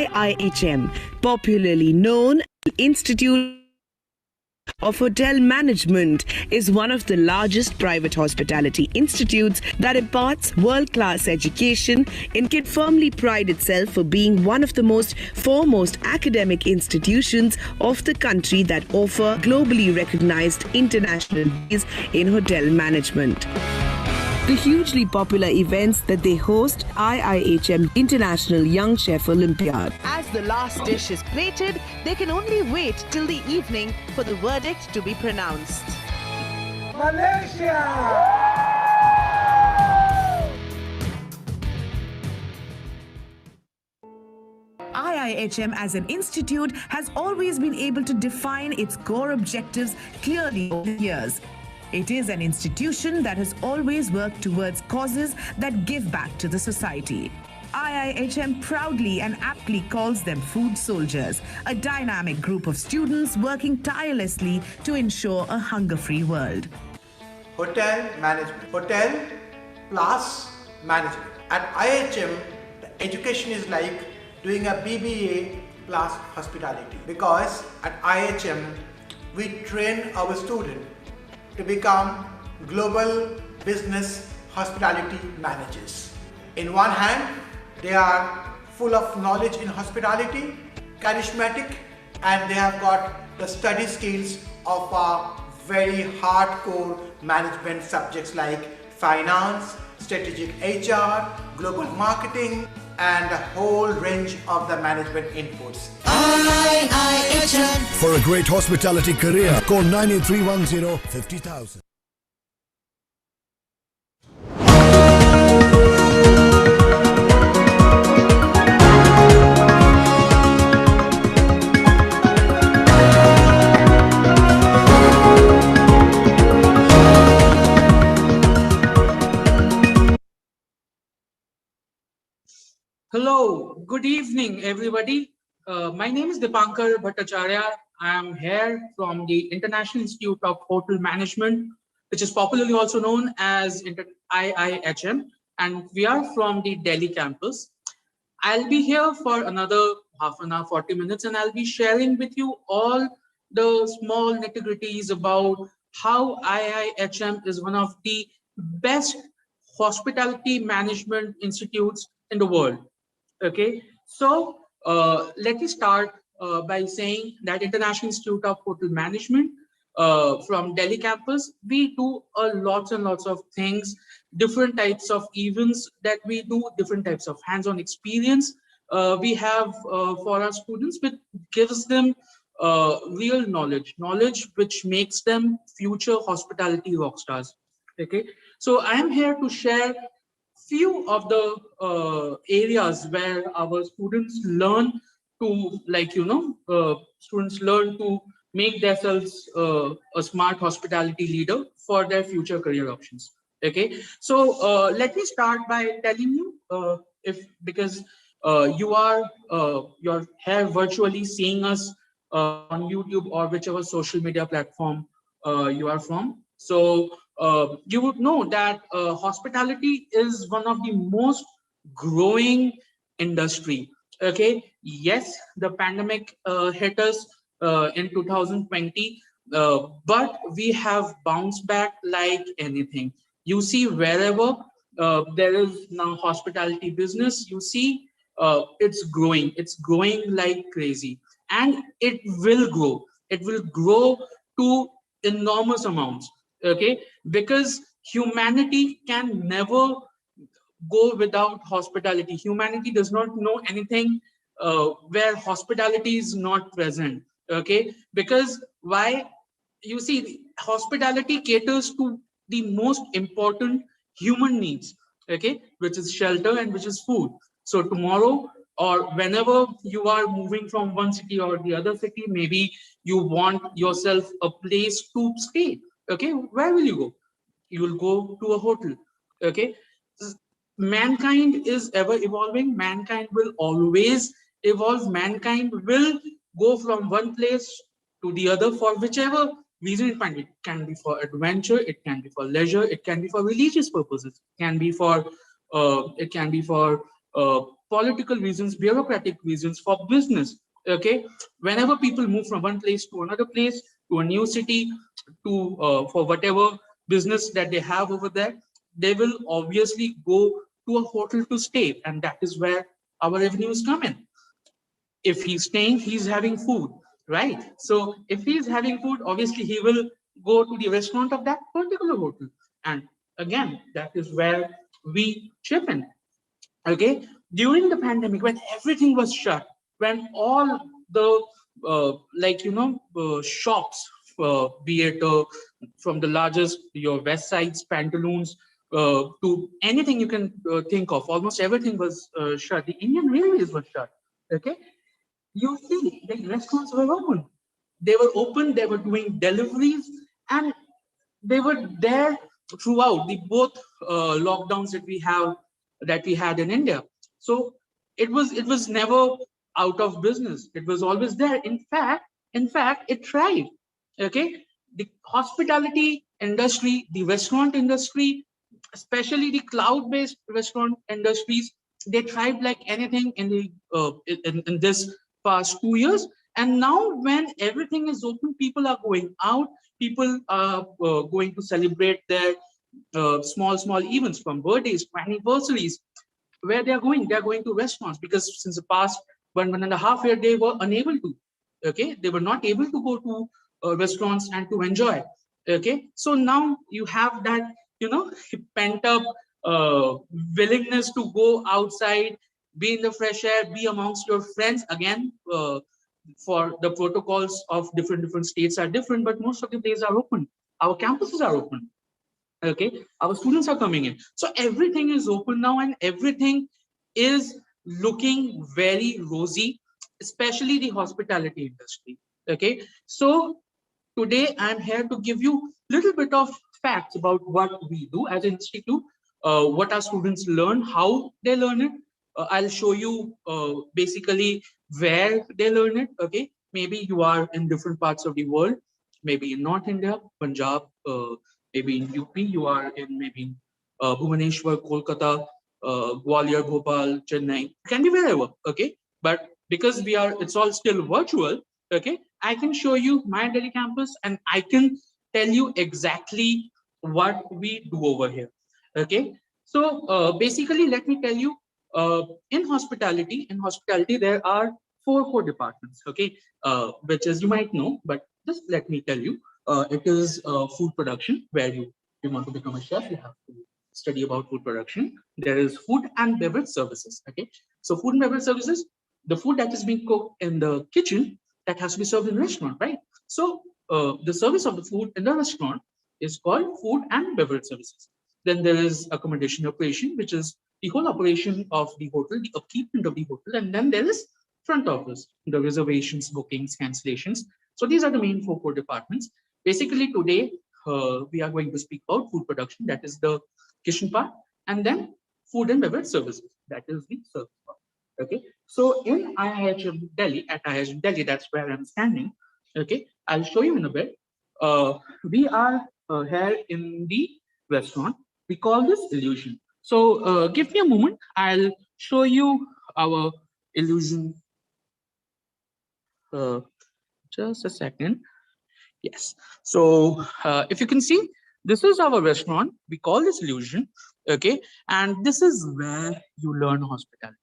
IIHM, popularly known as Institute of Hotel Management, is one of the largest private hospitality institutes that imparts world-class education. It firmly prides itself for being one of the foremost academic institutions of the country that offer globally recognized international degrees in hotel management. The hugely popular events that they host, IIHM International Young Chef Olympiad. As the last dish is plated, they can only wait till the evening for the verdict to be pronounced. Malaysia! IIHM as an institute has always been able to define its core objectives clearly over the years. It is an institution that has always worked towards causes that give back to the society. IIHM proudly and aptly calls them food soldiers, a dynamic group of students working tirelessly to ensure a hunger-free world. Hotel management. Hotel plus management. At IIHM, the education is like doing a BBA plus hospitality. Because at IIHM, we train our students to become global business hospitality managers. In one hand, they are full of knowledge in hospitality, charismatic, and they have got the study skills of very hardcore management subjects like finance, strategic HR, global marketing, and a whole range of the management inputs. IIHM. For a great hospitality career, call 98310 50,000. Hello, good evening, everybody. My name is Dipankar Bhattacharya. I am here from the International Institute of Hotel Management, which is popularly also known as IIHM, and we are from the Delhi campus. I'll be here for another half an hour, 40 minutes, and I'll be sharing with you all the small nitty-gritties about how IIHM is one of the best hospitality management institutes in the world. Okay, so let me start by saying that International Institute of Hotel Management from Delhi campus, we do lots and lots of things, different types of events that we do, different types of hands-on experience we have for our students, which gives them real knowledge which makes them future hospitality rock stars. Okay, so I am here to share few of the areas where our students learn to, students learn to make themselves a smart hospitality leader for their future career options. Okay, so let me start by telling you, because you're here virtually seeing us on YouTube or whichever social media platform you are from. So you would know that hospitality is one of the most growing industry. Okay, yes, the pandemic hit us in 2020, but we have bounced back like anything. You see, wherever there is now hospitality business, you see it's growing like crazy, and it will grow to enormous amounts. Okay, because humanity can never go without hospitality. Humanity does not know anything where hospitality is not present. Okay, because why? You see, hospitality caters to the most important human needs. Okay, which is shelter and which is food. So tomorrow or whenever you are moving from one city or the other city, maybe you want yourself a place to stay. Okay, where will you go? You will go to a hotel. Okay, mankind is ever evolving. Mankind will always evolve. Mankind will go from one place to the other for whichever reason it might be. It can be for adventure, it can be for leisure, it can be for religious purposes, it can be for political reasons, bureaucratic reasons, for business. Okay, whenever people move from one place to another place, to a new city, to for whatever business that they have over there, they will obviously go to a hotel to stay, and that is where our revenues come in. If he's staying, he's having food, right? So if he's having food, obviously he will go to the restaurant of that particular hotel. And again, that is where we chip in. Okay, during the pandemic, when everything was shut, when all the shops, be it from the largest, your West Sides, Pantaloons, to anything you can think of, almost everything was shut. The Indian Railways were shut. Okay, you see, the restaurants were open. They were open, they were doing deliveries, and they were there throughout the both lockdowns that we had in India. So it was never out of business. It was always there. In fact, it thrived. Okay, the hospitality industry, the restaurant industry, especially the cloud-based restaurant industries, they thrived like anything in the in this past 2 years. And now, when everything is open, people are going out. People are going to celebrate their small events, from birthdays to anniversaries. Where they are going? They are going to restaurants, because since the past one and a half year, they were unable to. Okay, they were not able to go to restaurants and to enjoy. Okay, so now you have that, pent up willingness to go outside, be in the fresh air, be amongst your friends again. For the protocols of different states are different, but most of the places are open. Our campuses are open. Okay, our students are coming in, so everything is open now, and everything is looking very rosy, especially the hospitality industry. Okay, so today I'm here to give you a little bit of facts about what we do as an institute, what our students learn, how they learn it. I'll show you basically where they learn it. Okay, maybe you are in different parts of the world, maybe in North India, Punjab, maybe in UP, you are in maybe Bhubaneswar, Kolkata, Gwalior, Bhopal, Chennai, can be wherever. Okay, but because it's all still virtual. Okay, I can show you my Delhi campus, and I can tell you exactly what we do over here. Okay, so basically, let me tell you, in hospitality, there are four core departments. Okay, which is, you might know, but just let me tell you. It is food production, where you want to become a chef, you have to study about food production. There is food and beverage services. Okay, so food and beverage services, the food that is being cooked in the kitchen, that has to be served in a restaurant, right? So the service of the food in the restaurant is called food and beverage services. Then there is accommodation operation, which is the whole operation of the hotel, the upkeepment of the hotel. And then there is front office, the reservations, bookings, cancellations. So these are the main four core departments. Basically, today we are going to speak about food production, that is the kitchen part, and then food and beverage services, that is the service part. Okay, so in IIHM Delhi, at IIHM Delhi, that's where I'm standing. Okay, I'll show you in a bit. We are here in the restaurant. We call this Illusion. So give me a moment. I'll show you our Illusion. Just a second. Yes. So if you can see, this is our restaurant. We call this Illusion. Okay, and this is where you learn hospitality.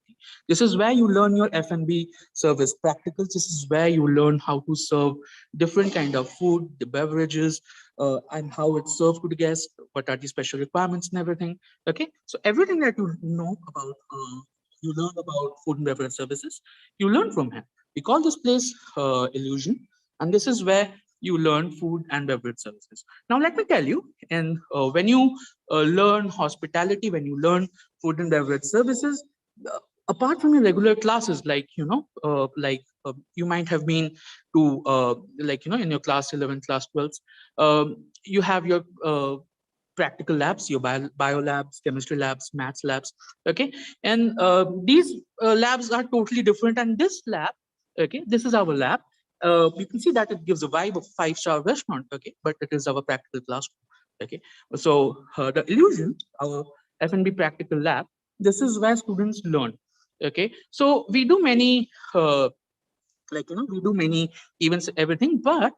This is where you learn your F&B service practicals. This is where you learn how to serve different kind of food, the beverages, and how it's served to the guests, what are the special requirements and everything. Okay, so everything that you know about, you learn about food and beverage services, you learn from him. We call this place Illusion, and this is where you learn food and beverage services. Now, let me tell you, and when you learn hospitality, when you learn food and beverage services, apart from your regular classes, like you might have been to in your class 11, class 12, you have your practical labs, your bio labs, chemistry labs, maths labs. Okay, and these labs are totally different. And this lab, okay, this is our lab. You can see that it gives a vibe of 5-star restaurant. Okay, but it is our practical classroom. Okay, so the Illusion, our F&B practical lab, this is where students learn. Okay, so we do many we do many events, everything, but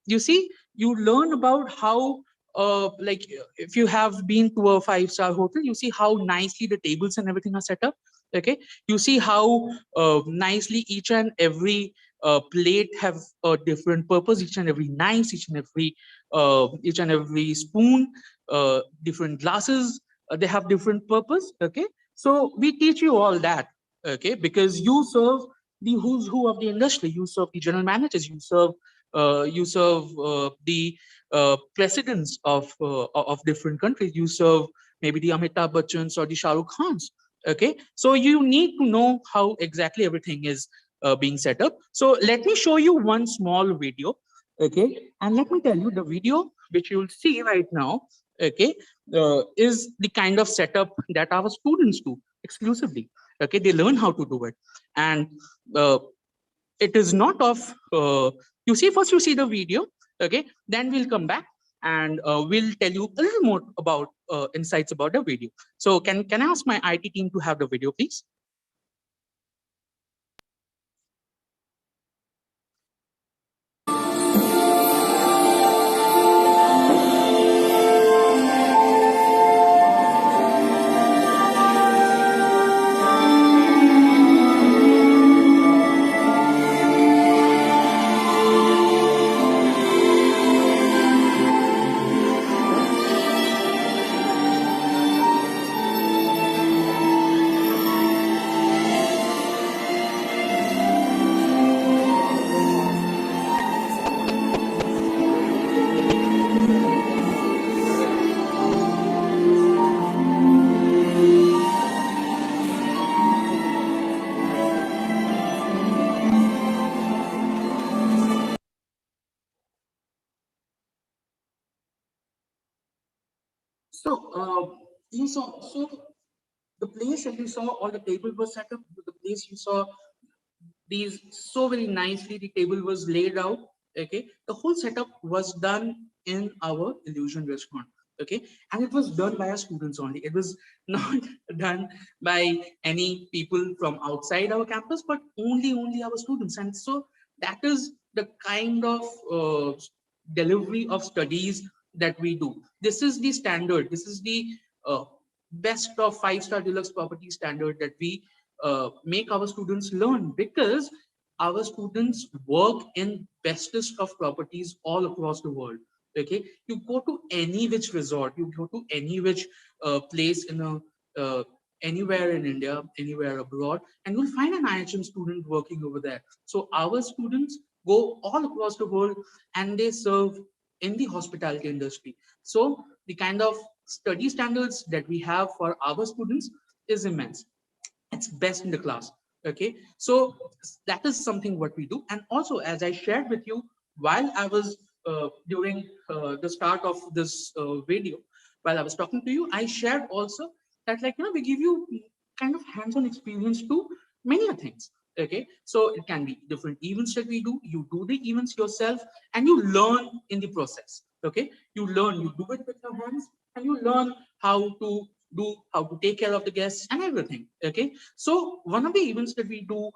you see, you learn about how if you have been to a five-star hotel, you see how nicely the tables and everything are set up. Okay, you see how nicely each and every plate have a different purpose, each and every knife, each and every spoon, different glasses, they have different purpose. Okay, so we teach you all that. Okay, because you serve the who's who of the industry. You serve the general managers. You serve the presidents of different countries. You serve maybe the Amitabh Bachchans or the Shah Rukh Khans. Okay, so you need to know how exactly everything is being set up. So let me show you one small video. Okay, and let me tell you, the video which you will see right now, okay, is the kind of setup that our students do exclusively. Okay, they learn how to do it, and it is not of you see, first you see the video. Okay, then we'll come back and we'll tell you a little more about insights about the video. So can I ask my IT team to have the video, please? So the place that you saw, all the table was set up. The place you saw these so very nicely, the table was laid out. Okay, the whole setup was done in our illusion restaurant. Okay, and it was done by our students only. It was not done by any people from outside our campus, but only our students. And so that is the kind of delivery of studies that we do. This is the standard. This is the best of five-star deluxe property standard that we make our students learn, because our students work in bestest of properties all across the world. Okay, you go to any which resort, you go to any which place in a anywhere in India, anywhere abroad, and you'll find an IHM student working over there. So our students go all across the world and they serve in the hospitality industry. So the kind of study standards that we have for our students is immense. It's best in the class. Okay, so that is something what we do. And also, as I shared with you while I was during the start of this video, while I was talking to you, I shared also that, like, we give you kind of hands-on experience to many things. Okay, so it can be different events that we do. You do the events yourself and you learn in the process. Okay, you learn, you do it with your hands, and you learn how to take care of the guests and everything. Okay, so one of the events that we do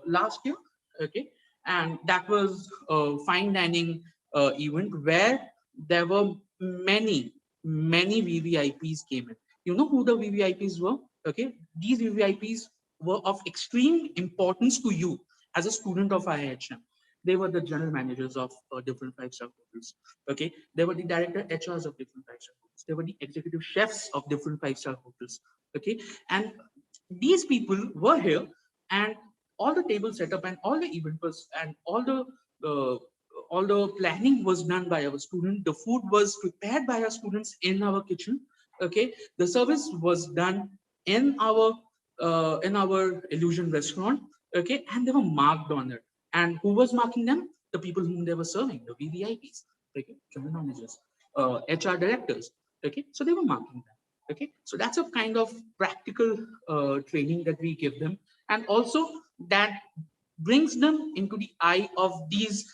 last year, okay, and that was a fine dining event where there were many VVIPs came in. You know who the VVIPs were? Okay, these VVIPs were of extreme importance to you as a student of IHM. They were the general managers of different five-star hotels. Okay, they were the director HRs of different five-star hotels. They were the executive chefs of different five-star hotels. Okay, and these people were here, and all the table setup and all the event was and all the planning was done by our student. The food was prepared by our students in our kitchen. Okay, the service was done in our illusion restaurant. Okay, and they were marked on it. And who was marking them? The people whom they were serving, the VVIPs, okay, general managers, HR directors. Okay, so they were marking them. Okay, so that's a kind of practical training that we give them, and also that brings them into the eye of these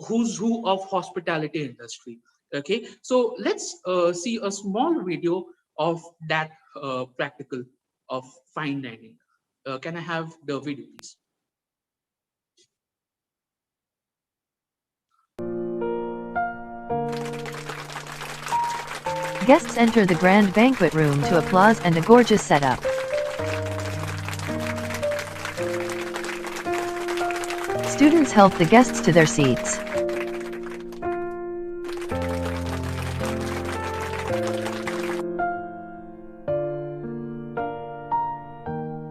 who's who of hospitality industry. Okay, so let's see a small video of that practical of fine dining. Can I have the video, please? Guests enter the grand banquet room to applause and a gorgeous setup. Students help the guests to their seats.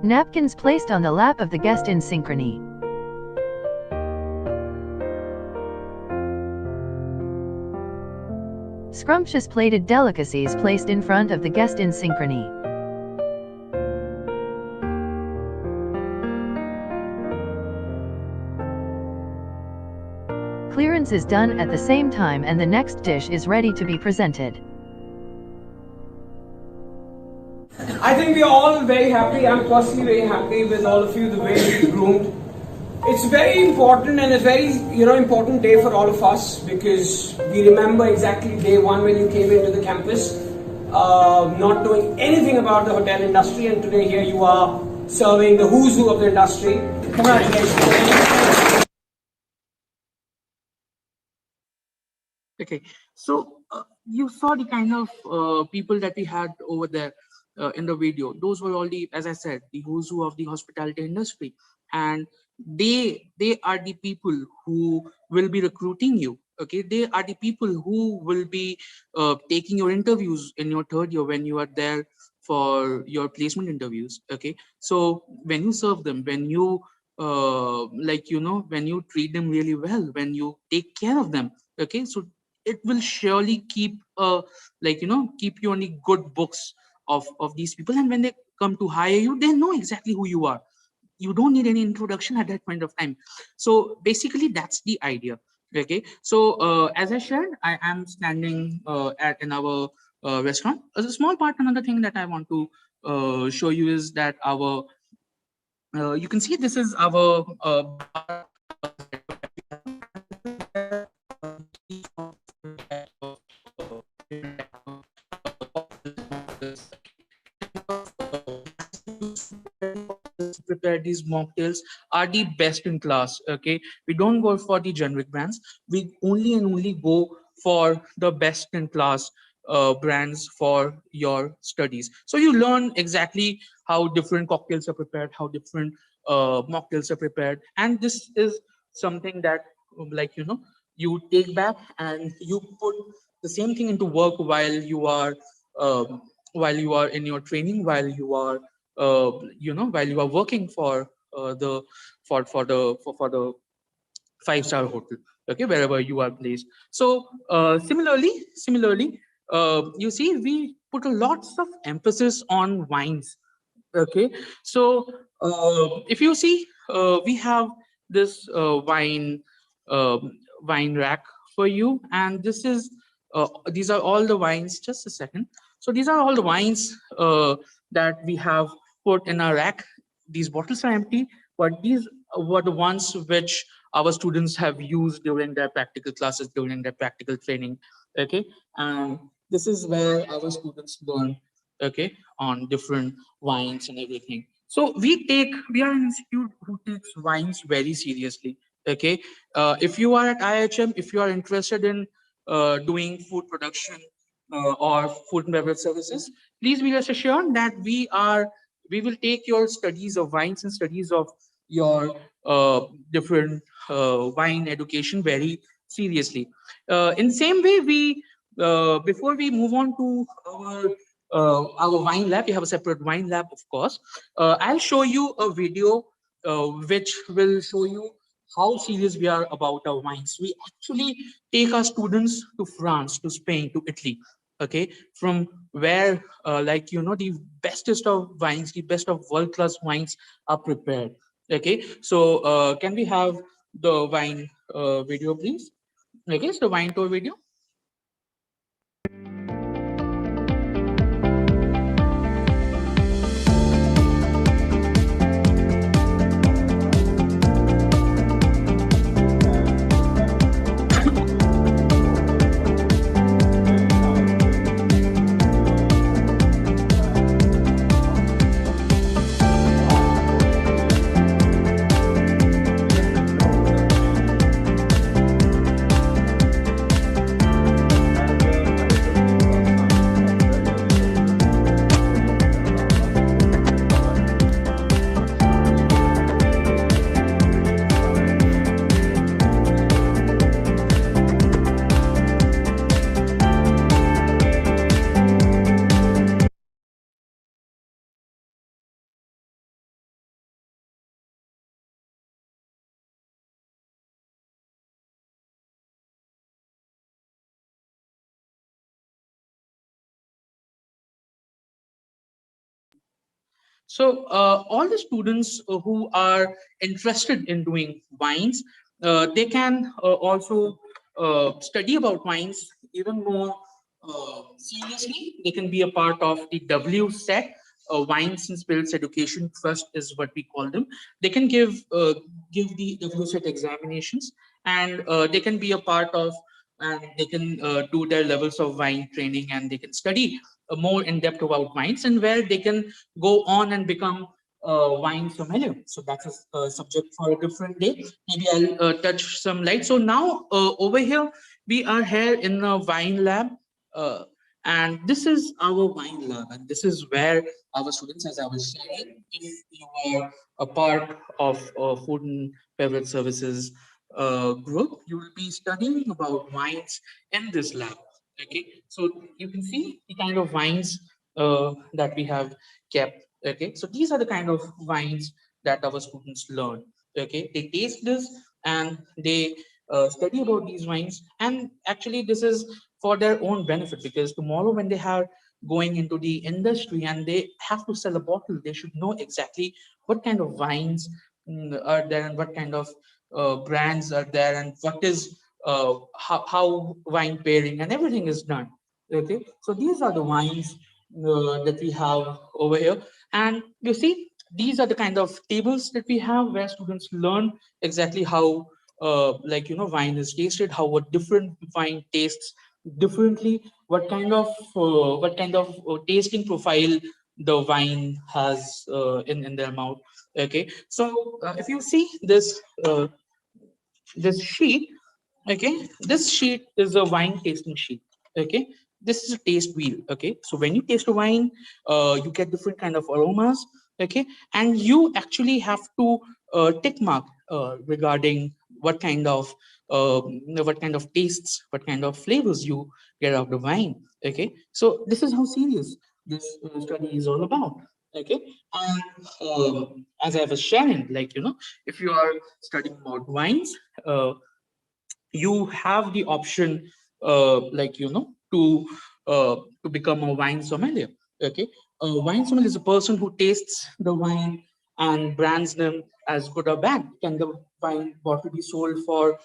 Napkins placed on the lap of the guest in synchrony. Scrumptious plated delicacies placed in front of the guest in synchrony. Clearance is done at the same time and the next dish is ready to be presented. I think we are all very happy. I'm personally very happy with all of you, the way you groomed. It's very important and a very important day for all of us, because we remember exactly day one when you came into the campus, not knowing anything about the hotel industry, and today here you are serving the who's who of the industry. Congratulations. Okay, so you saw the kind of people that we had over there in the video. Those were all the, as I said, the who's who of the hospitality industry, and they are the people who will be recruiting you. Okay, they are the people who will be taking your interviews in your third year when you are there for your placement interviews. Okay, so when you serve them, when you when you treat them really well, when you take care of them, okay, so it will surely keep keep you on the good books of these people, and when they come to hire you, they know exactly who you are. You don't need any introduction at that point of time. So basically that's the idea. Okay, so as I shared, I am standing in our restaurant. As a small part, another thing that I want to show you is that our you can see this is our prepare these mocktails are the best in class. Okay, we don't go for the generic brands. We only go for the best in class brands for your studies. So you learn exactly how different cocktails are prepared, how different mocktails are prepared, and this is something that you take back and you put the same thing into work while you are in your training, while you are while you are working for the 5-star hotel, okay, wherever you are placed. So similarly, you see, we put a lots of emphasis on wines. Okay, so if you see, we have this wine rack for you, and this is these are all the wines. Just a second. So these are all the wines that we have put in our rack. These bottles are empty, but these were the ones which our students have used during their practical classes, during their practical training. Okay, and this is where our students learn, okay, on different wines and everything. So we are an institute who takes wines very seriously. Okay, if you are at IHM, if you are interested in doing food production or food and beverage services, please be rest assured that we will take your studies of wines and studies of your different wine education very seriously. In the same way, we before we move on to our wine lab, we have a separate wine lab, of course. I'll show you a video which will show you how serious we are about our wines. We actually take our students to France, to Spain, to Italy, okay, from where the bestest of wines, the best of world-class wines are prepared. Okay, so can we have the wine video, please? Okay, so wine tour video. So all the students who are interested in doing wines, they can also study about wines even more seriously. They can be a part of the WSET, Wines and Spirits Education Trust is what we call them. They can give the WSET examinations, and they can be a part of, and they can do their levels of wine training, and they can study more in depth about wines, and where they can go on and become wine sommelier. So that's a subject for a different day. Maybe I'll touch some light. So now over here, we are here in a wine lab. Uh, and this is our wine lab, and this is where our students, as I was sharing, if you are a part of food and beverage services group, you will be studying about wines in this lab. Okay, so you can see the kind of wines that we have kept. Okay, so these are the kind of wines that our students learn. Okay, they taste this and they study about these wines, and actually this is for their own benefit, because tomorrow when they are going into the industry and they have to sell a bottle, they should know exactly what kind of wines are there, and what kind of brands are there, and what is how wine pairing and everything is done. Okay, so these are the wines that we have over here, and you see these are the kind of tables that we have where students learn exactly how wine is tasted, how a different wine tastes differently, what kind of tasting profile the wine has in their mouth. Okay, so if you see this sheet, okay, this sheet is a wine tasting sheet. Okay, this is a taste wheel. Okay, so when you taste a wine, you get different kind of aromas. Okay, and you actually have to tick mark regarding what kind of tastes, what kind of flavors you get out of the wine. Okay, so this is how serious this study is all about. Okay, and as I was sharing, if you are studying about wines, you have the option to become a wine sommelier. Okay, a wine sommelier is a person who tastes the wine and brands them as good or bad. Can the wine bottle be sold for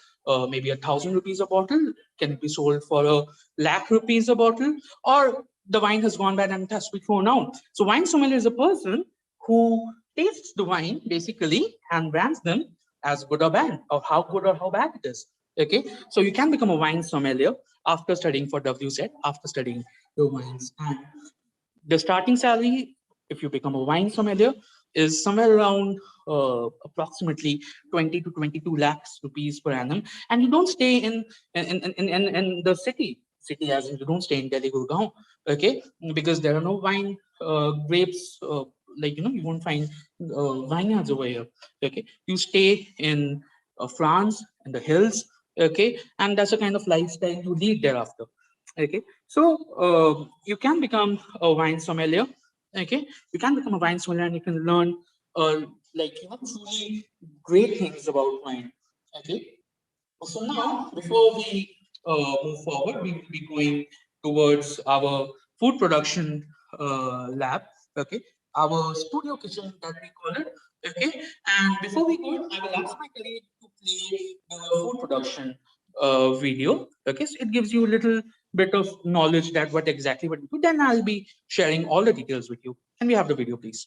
maybe 1,000 rupees a bottle? Can it be sold for a lakh rupees a bottle? Or the wine has gone bad and it has to be thrown out. So wine sommelier is a person who tastes the wine basically and brands them as good or bad, or how good or how bad it is. Okay, so you can become a wine sommelier after studying for WSET, after studying your wines. And the starting salary, if you become a wine sommelier, is somewhere around approximately 20 to 22 lakhs rupees per annum. And you don't stay in the city, as in you don't stay in Delhi, Gurgaon. Okay, because there are no wine grapes. You won't find vineyards over here. Okay, you stay in France in the hills. Okay, and that's a kind of lifestyle you lead thereafter. Okay, so you can become a wine sommelier. Okay, you can become a wine sommelier and you can learn truly great things about wine. Okay, so now before we move forward, we will be going towards our food production lab. Okay, our studio kitchen that we call it. Okay, and before we go, I will ask my colleague to play the food production video. Okay, so it gives you a little bit of knowledge that what exactly what we do. Then I'll be sharing all the details with you. Can we have the video, please?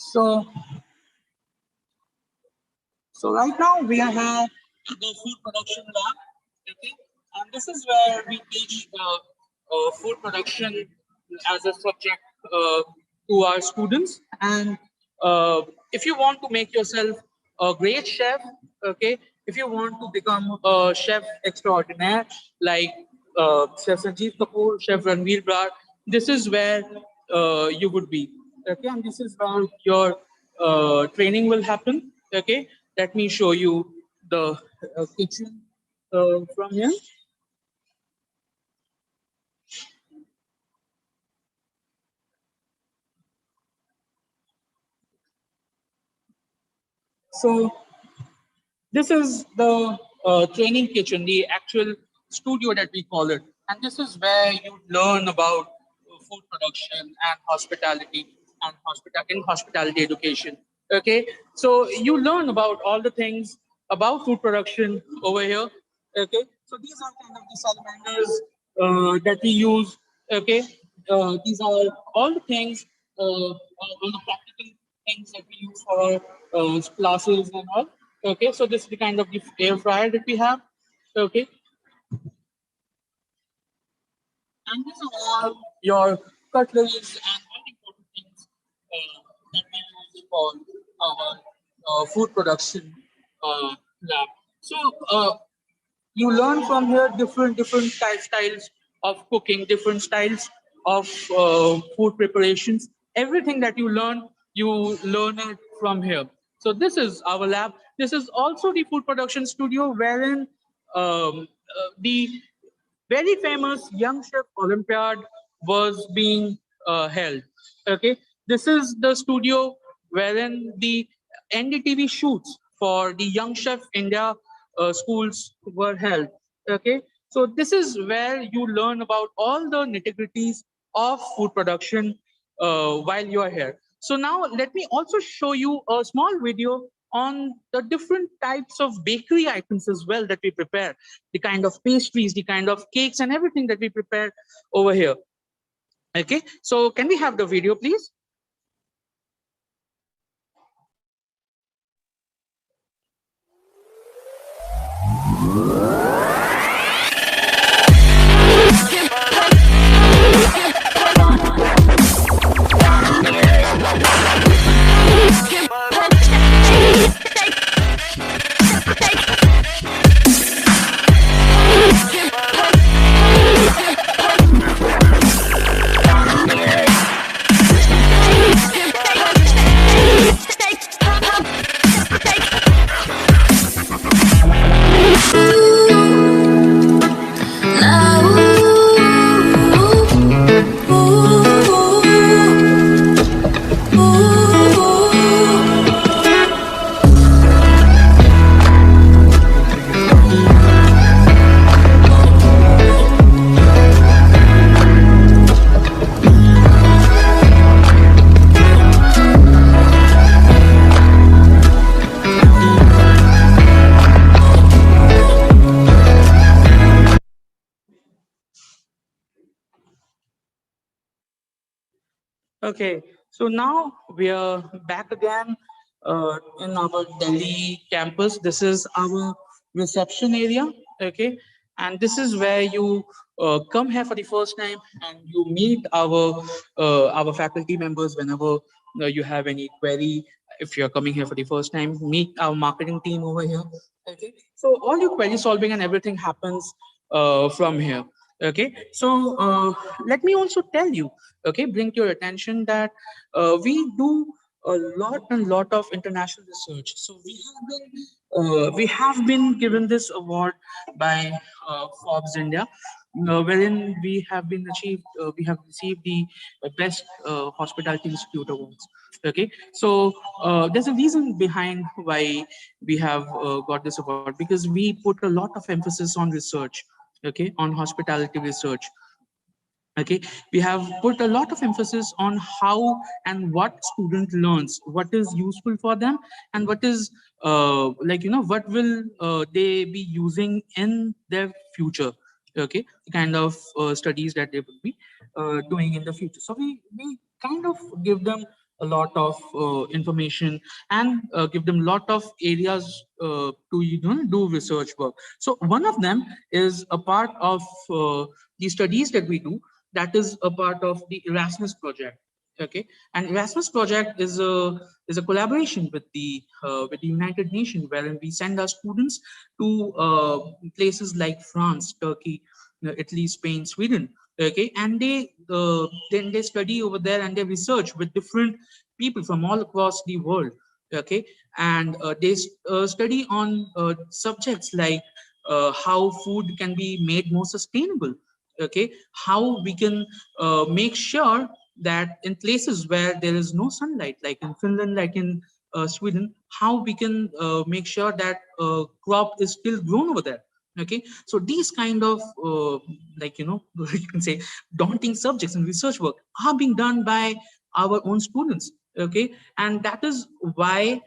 So, so right now we are at the food production lab, okay, and this is where we teach food production as a subject to our students. And if you want to make yourself a great chef, okay, if you want to become a chef extraordinaire like Chef Sanjeev Kapoor, Chef Ranveer Brar, this is where you would be, okay, and this is where your training will happen, okay. Let me show you the kitchen from here. So this is the training kitchen, the actual studio that we call it. And this is where you learn about food production and hospitality and hospitality education. Okay, so you learn about all the things about food production over here. Okay, so these are kind of the salamanders that we use. Okay, these are all the things, all the practical things that we use for our classes and all. Okay, so this is the kind of the air fryer that we have. Okay, and these are all your cutleries and all the important things that we use for our food production lab. So you learn from here different styles of cooking, different styles of food preparations. Everything that you learn it from here. So this is our lab. This is also the food production studio wherein the very famous Young Chef Olympiad was being held. Okay, this is the studio wherein the NDTV shoots for the Young Chef India schools were held. Okay, so this is where you learn about all the nitty-gritties of food production while you are here. So now let me also show you a small video on the different types of bakery items as well that we prepare, the kind of pastries, the kind of cakes and everything that we prepare over here. Okay, so can we have the video, please? Okay, so now we are back again in our Delhi campus. This is our reception area, okay? And this is where you come here for the first time and you meet our faculty members whenever you have any query. If you're coming here for the first time, meet our marketing team over here, okay? So all your query solving and everything happens from here. Okay, so let me also tell you, okay, bring to your attention that we do a lot of international research. So we have been given this award by Forbes India, wherein we have received the best hospitality institute awards. Okay, so there's a reason behind why we have got this award, because we put a lot of emphasis on research, okay, on hospitality research. Okay, we have put a lot of emphasis on how and what student learns, what is useful for them, and what is what will they be using in their future. Okay, the kind of studies that they will be doing in the future. So we kind of give them a lot of information and give them a lot of areas to do research work. So one of them is a part of the studies that we do, that is a part of the Erasmus project. Okay, and Erasmus project is a collaboration with the United Nations, wherein we send our students to places like France, Turkey, Italy, Spain, Sweden. Okay, and they then they study over there and they research with different people from all across the world. Okay, and they study on subjects like how food can be made more sustainable. Okay, how we can make sure that in places where there is no sunlight, like in Finland, like in Sweden, how we can make sure that crop is still grown over there. Okay, so these kind of you can say daunting subjects and research work are being done by our own students. Okay, and that is why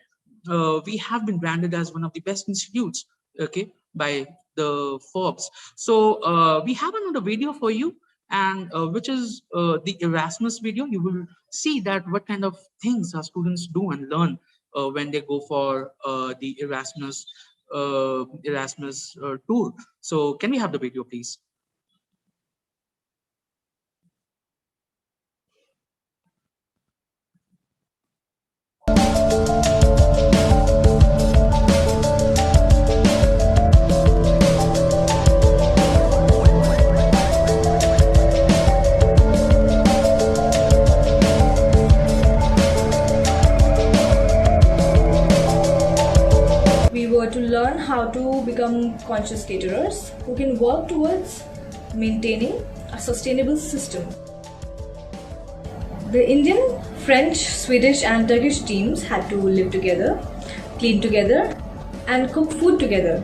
we have been branded as one of the best institutes. Okay, by the Forbes. So we have another video for you, and which is the Erasmus video. You will see that what kind of things our students do and learn when they go for the Erasmus tour. So can we have the video, please? We were to learn how to become conscious caterers who can work towards maintaining a sustainable system. The Indian, French, Swedish and Turkish teams had to live together, clean together and cook food together.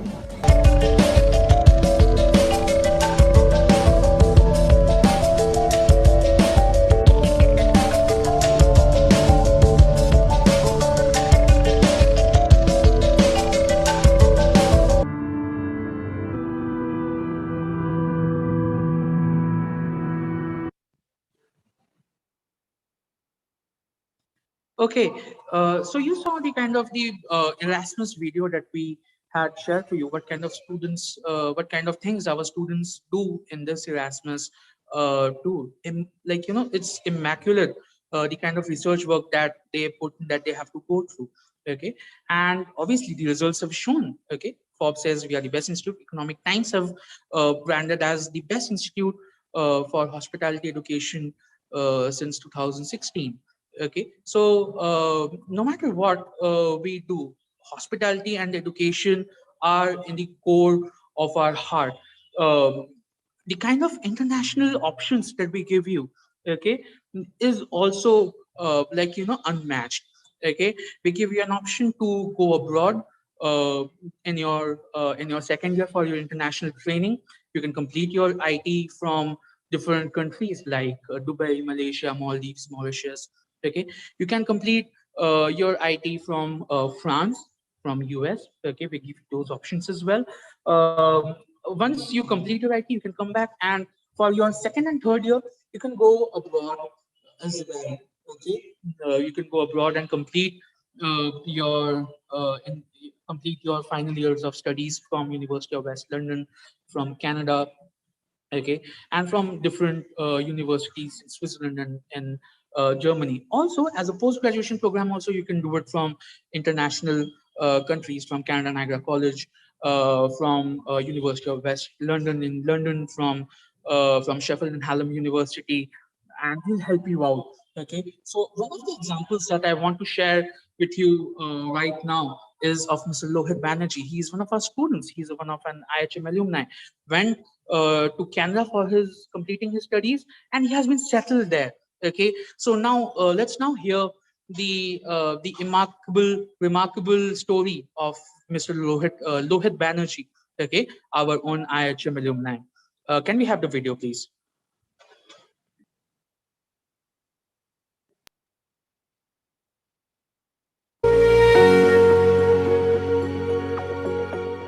Okay, so you saw the kind of the Erasmus video that we had shared for you. What kind of students, what kind of things our students do in this Erasmus tour? It's immaculate. The kind of research work that they have to go through. Okay, and obviously the results have shown. Okay, Forbes says we are the best institute. Economic Times have branded as the best institute for hospitality education since 2016. Okay, so no matter what we do, hospitality and education are in the core of our heart. The kind of international options that we give you, okay, is also unmatched. Okay, we give you an option to go abroad in your second year for your international training. You can complete your IT from different countries like Dubai, Malaysia, Maldives, Mauritius. Okay, you can complete your IT from France, from US. Okay, we give you those options as well. Once you complete your IT, you can come back, and for your second and third year, you can go abroad as well. Okay, you can go abroad and complete complete your final years of studies from University of West London, from Canada. Okay, and from different universities in Switzerland and Germany. Also, as a post-graduation program, also you can do it from international countries, from Canada Niagara College, from University of West London in London, from Sheffield and Hallam University, and will help you out. Okay, so one of the examples that I want to share with you right now is of Mr. Lohit Banerjee. He is one of our students. He's one of an IHM alumni. Went to Canada for his completing his studies, and he has been settled there. Okay, so now let's now hear the remarkable story of Mr. Lohit Banerjee. Okay, our own IHM alumni. Can we have the video, please?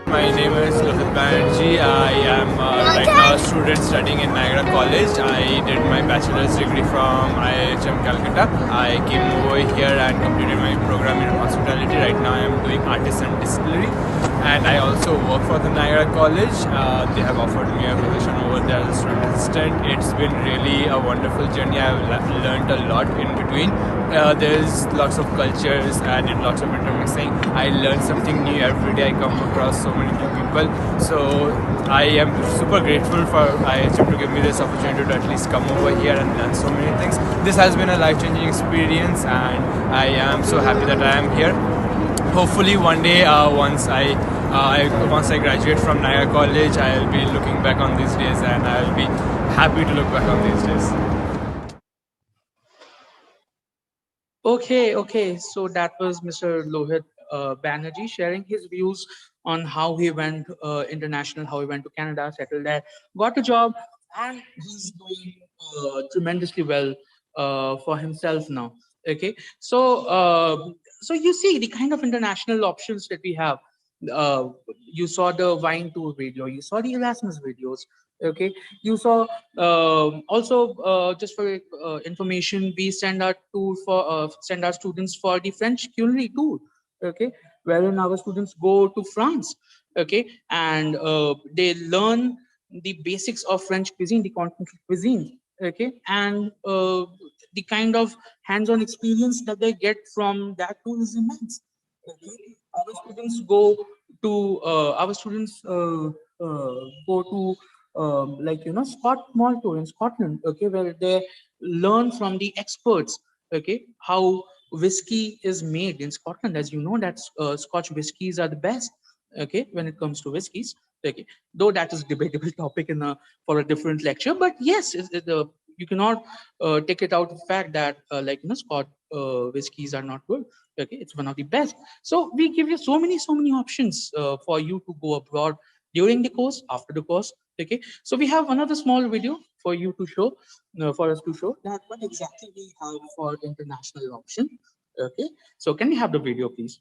My name is Lohit Banerjee. I am right now a student studying in Niagara College. I did my bachelor's degree from IIHM Calcutta. I came over here and completed my program in hospitality. Right now I am doing artisan distillery, and I also work for the Niagara College. They have offered me a position over there as a student assistant. It's been really a wonderful journey. I've learned a lot in between. There's lots of cultures and lots of intermixing. I learn something new every day. I come across so many new people. So I am super grateful for IHM to give me this opportunity to at least come over here and learn so many things. This has been a life-changing experience, and I am so happy that I am here. Hopefully one day once I graduate from Niagara College, I'll be looking back on these days, and I'll be happy to look back on these days. Okay. So that was Mr. Lohit Banerjee sharing his views on how he went international, how he went to Canada, settled there, got a job, and he's doing tremendously well for himself now. Okay, so you see the kind of international options that we have. You saw the Wine Tour video, you saw the Erasmus videos. Okay, you saw also just for information, we send our students for the French culinary tour. Okay, wherein our students go to France. Okay, and they learn the basics of French cuisine, the continental cuisine. Okay, and the kind of hands-on experience that they get from that tour is immense. Okay, our students go to Scott tour in Scotland. Okay, where they learn from the experts. Okay, how whiskey is made in Scotland. As you know, that Scotch whiskies are the best. Okay, when it comes to whiskies. Okay, though that is debatable topic for a different lecture. But yes, you cannot take it out of the fact that Scotch whiskies are not good. Okay, it's one of the best. So we give you so many options for you to go abroad during the course, after the course. Okay, so we have another small video for you to show, for us to show that what exactly we have for international option. Okay, so can we have the video, please?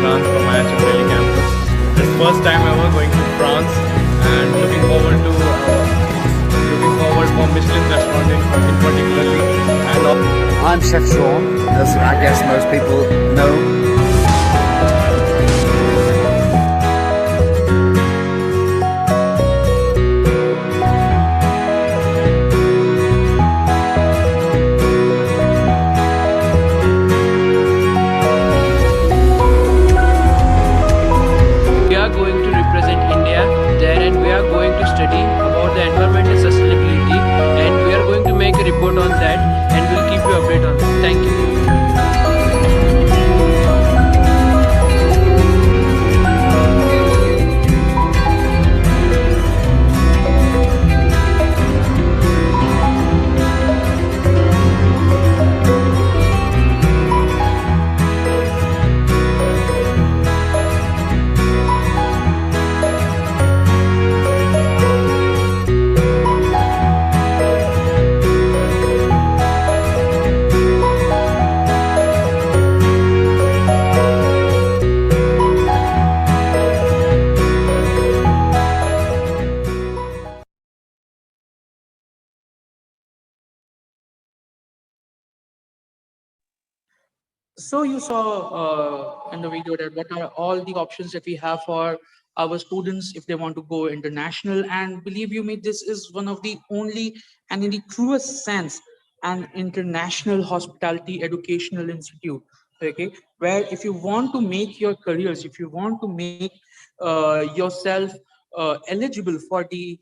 From IHM Delhi campus. It's first time ever going to France, and looking forward for Michelin restaurant in particularly. And I'm Chef Sean, as I guess most people know. About the environment and sustainability, and we are going to make a report on that, and we'll keep you updated on that. Thank you. So you saw in the video that what are all the options that we have for our students if they want to go international. And believe you me, this is one of the only and in the truest sense an international hospitality educational institute. Okay, where if you want to make your careers, if you want to make yourself eligible for the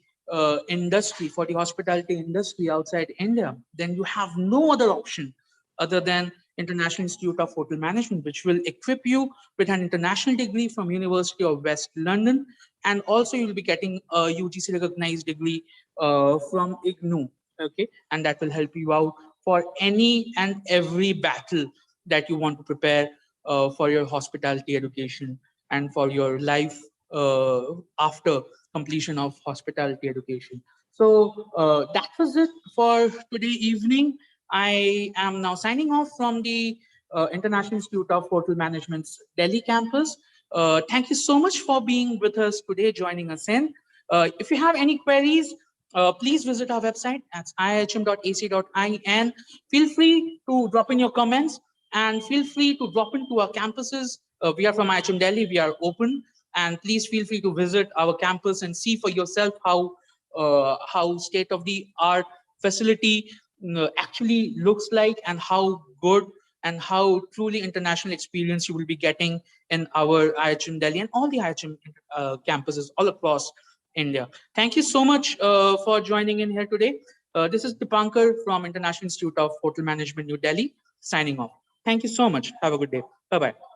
industry, for the hospitality industry outside India, then you have no other option other than International Institute of Hotel Management, which will equip you with an international degree from University of West London. And also you'll be getting a UGC recognized degree from IGNOU, okay? And that will help you out for any and every battle that you want to prepare for your hospitality education and for your life after completion of hospitality education. So that was it for today evening. I am now signing off from the International Institute of Hotel Management's Delhi campus. Thank you so much for being with us today, joining us in. If you have any queries, please visit our website at ihm.ac.in. Feel free to drop in your comments and feel free to drop into our campuses. We are from IHM Delhi, we are open, and please feel free to visit our campus and see for yourself how state-of-the-art facility actually looks like, and how good and how truly international experience you will be getting in our IHM Delhi and all the IHM campuses all across India. Thank you so much for joining in here today. This is Dipankar from International Institute of Hotel Management, New Delhi, signing off. Thank you so much. Have a good day. Bye-bye.